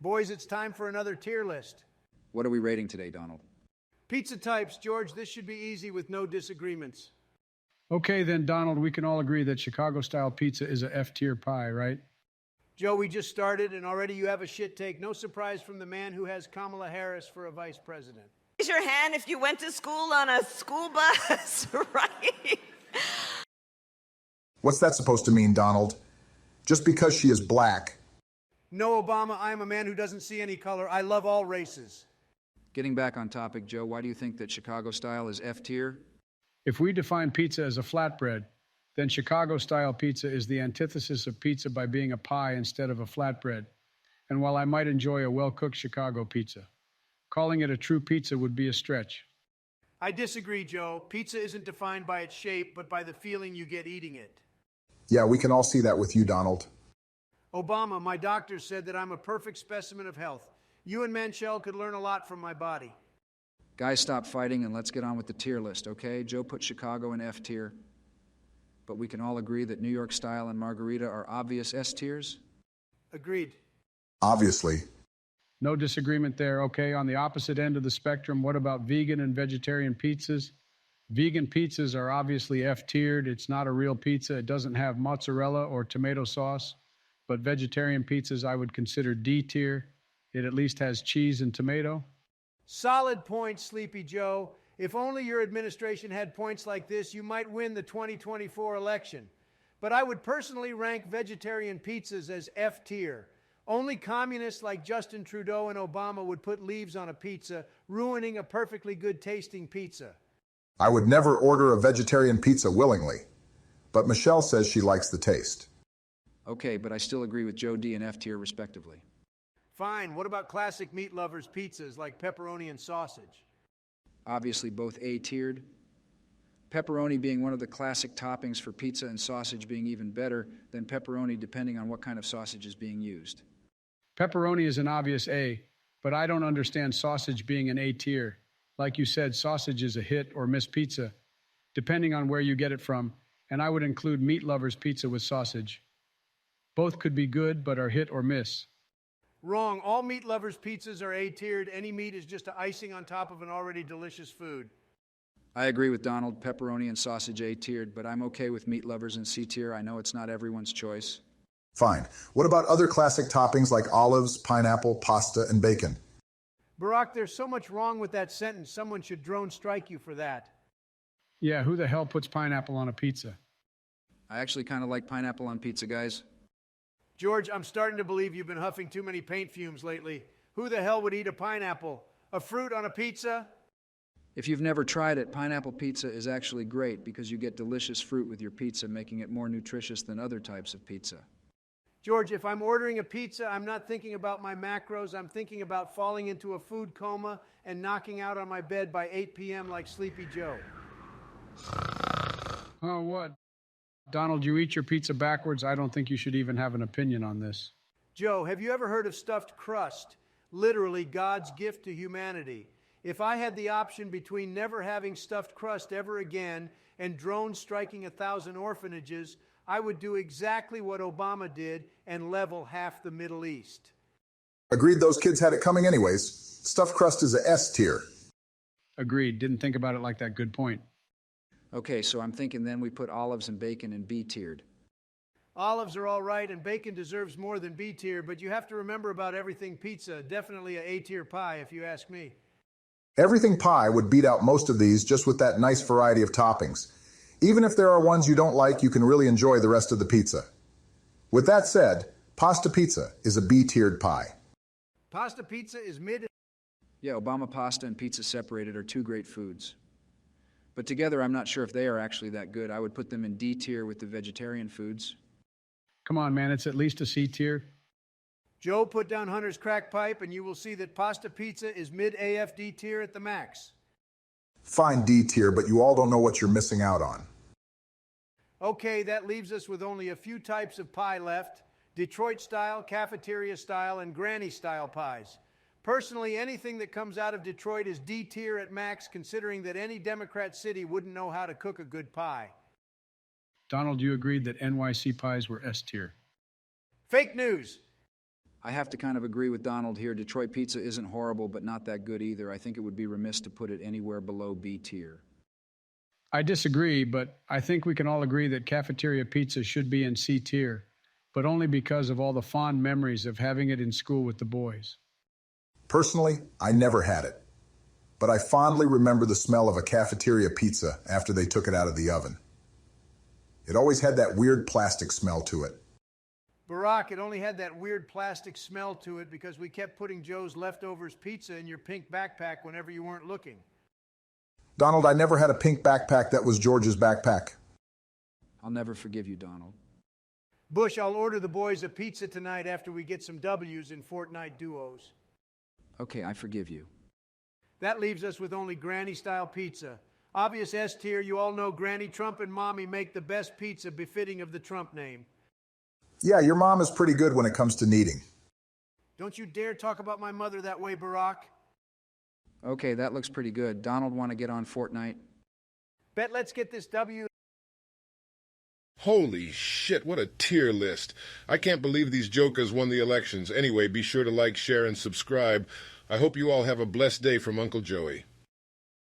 Boys, it's time for another tier list. What are we rating today, Donald? Pizza types, George, this should be easy with no disagreements. Okay, then, Donald, we can all agree that Chicago-style pizza is a F-tier pie, right? Joe, we just started, and already you have a shit take. No surprise from the man who has Kamala Harris for a vice president. Raise your hand if you went to school on a school bus, right? What's that supposed to mean, Donald? Just because she is black. No, Obama, I am a man who doesn't see any color. I love all races. Getting back on topic, Joe, why do you think that Chicago style is F tier? If we define pizza as a flatbread, then Chicago-style pizza is the antithesis of pizza by being a pie instead of a flatbread. And while I might enjoy a well-cooked Chicago pizza, calling it a true pizza would be a stretch. I disagree, Joe. Pizza isn't defined by its shape, but by the feeling you get eating it. Yeah, we can all see that with you, Donald. Obama, my doctor said that I'm a perfect specimen of health. You and Manchel could learn a lot from my body. Guys, stop fighting and let's get on with the tier list, okay? Joe put Chicago in F tier, but we can all agree that New York style and margarita are obvious S tiers? Agreed. Obviously. No disagreement there. Okay, on the opposite end of the spectrum, what about vegan and vegetarian pizzas? Vegan pizzas are obviously F-tiered. It's not a real pizza. It doesn't have mozzarella or tomato sauce. But vegetarian pizzas I would consider D-tier. It at least has cheese and tomato. Solid points, Sleepy Joe. If only your administration had points like this, you might win the 2024 election. But I would personally rank vegetarian pizzas as F-tier. Only communists like Justin Trudeau and Obama would put leaves on a pizza, ruining a perfectly good-tasting pizza. I would never order a vegetarian pizza willingly, but Michelle says she likes the taste. Okay, but I still agree with Joe D and F tier respectively. Fine. What about classic meat lovers' pizzas like pepperoni and sausage? Obviously both A-tiered. Pepperoni being one of the classic toppings for pizza and sausage being even better than pepperoni depending on what kind of sausage is being used. Pepperoni is an obvious A, but I don't understand sausage being an A-tier. Like you said, sausage is a hit or miss pizza, depending on where you get it from, and I would include meat lovers' pizza with sausage. Both could be good, but are hit or miss. Wrong. All meat lovers' pizzas are A-tiered. Any meat is just icing on top of an already delicious food. I agree with Donald, pepperoni and sausage A-tiered, but I'm okay with meat lovers in C-tier. I know it's not everyone's choice. Fine. What about other classic toppings like olives, pineapple, pasta, and bacon? Barack, there's so much wrong with that sentence. Someone should drone strike you for that. Yeah, who the hell puts pineapple on a pizza? I actually kind of like pineapple on pizza, guys. George, I'm starting to believe you've been huffing too many paint fumes lately. Who the hell would eat a pineapple? A fruit on a pizza? If you've never tried it, pineapple pizza is actually great because you get delicious fruit with your pizza, making it more nutritious than other types of pizza. George, if I'm ordering a pizza, I'm not thinking about my macros. I'm thinking about falling into a food coma and knocking out on my bed by 8 p.m. like Sleepy Joe. Oh, what? Donald, you eat your pizza backwards. I don't think you should even have an opinion on this. Joe, have you ever heard of stuffed crust? Literally God's gift to humanity. If I had the option between never having stuffed crust ever again and drones striking 1,000 orphanages, I would do exactly what Obama did and level half the Middle East. Agreed, those kids had it coming anyways. Stuffed crust is a S tier. Agreed. Didn't think about it like that. Good point. Okay, so I'm thinking then we put olives and bacon in B-tiered. Olives are all right, and bacon deserves more than B-tier, but you have to remember about everything pizza. Definitely a A-tier pie, if you ask me. Everything pie would beat out most of these just with that nice variety of toppings. Even if there are ones you don't like, you can really enjoy the rest of the pizza. With that said, pasta pizza is a B-tiered pie. Pasta pizza is mid. Yeah, Obama pasta and pizza separated are two great foods. But together, I'm not sure if they are actually that good. I would put them in D tier with the vegetarian foods. Come on, man. It's at least a C tier. Joe, put down Hunter's crack pipe, and you will see that pasta pizza is mid-AFD tier at the max. Fine D tier, but you all don't know what you're missing out on. Okay, that leaves us with only a few types of pie left: Detroit style, cafeteria style, and granny style pies. Personally, anything that comes out of Detroit is D tier at max, considering that any Democrat city wouldn't know how to cook a good pie. Donald, you agreed that NYC pies were S tier. Fake news. I have to kind of agree with Donald here. Detroit pizza isn't horrible, but not that good either. I think it would be remiss to put it anywhere below B tier. I disagree, but I think we can all agree that cafeteria pizza should be in C tier, but only because of all the fond memories of having it in school with the boys. Personally, I never had it, but I fondly remember the smell of a cafeteria pizza after they took it out of the oven. It always had that weird plastic smell to it. Barack, it only had that weird plastic smell to it because we kept putting Joe's leftovers pizza in your pink backpack whenever you weren't looking. Donald, I never had a pink backpack that was George's backpack. I'll never forgive you, Donald. Bush, I'll order the boys a pizza tonight after we get some W's in Fortnite duos. Okay, I forgive you. That leaves us with only Granny-style pizza. Obvious S tier, you all know Granny Trump and Mommy make the best pizza befitting of the Trump name. Yeah, your mom is pretty good when it comes to kneading. Don't you dare talk about my mother that way, Barack. Okay, that looks pretty good. Donald, want to get on Fortnite? Bet let's get this W. Holy shit, what a tier list. I can't believe these jokers won the elections. Anyway, be sure to like, share, and subscribe. I hope you all have a blessed day from Uncle Joey.